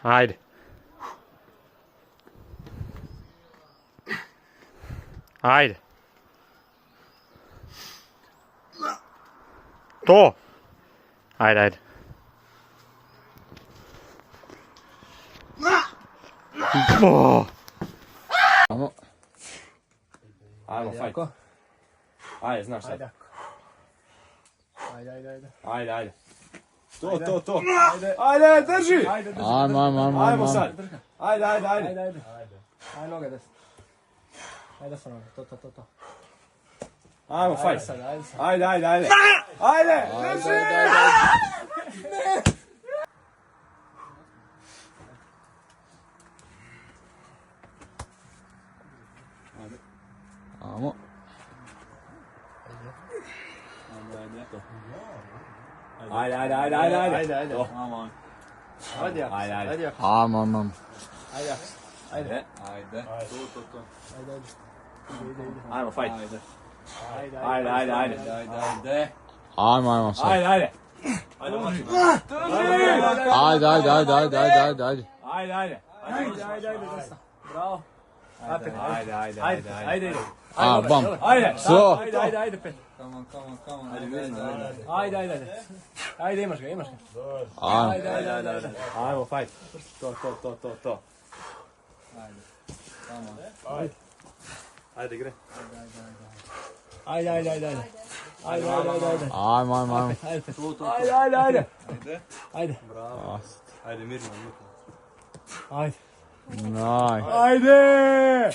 Ajde. Ajde. To. Ajde, ajde. Ajmo, fajt. Ajde, znaš sad. Ajde. To. Ajde, drži! Ajmo sad. Ajde. Ajde noge desno. Ajde sa noge, to. Ajmo, fajt. Ajde. Drži! Amo. Ajde. Aman. Ajde. Aman. Ajde. To. Ajmo, fajt. Ajde. Ajde. Ajmo sad. Ajde. Ajde. Ajde, desno. Bravo. Ajde. A, bam. Ajde. So. Ajde, pet. Come on. Ajde. Ajde, imaš ga. Ajmo. Ajde. Ajmo, fajt. To. Ajde, gre. Ajde. Ajde. Ajmo. Ajde. Bravo. Ajde, mirno. Ajde. Naj. Ajde!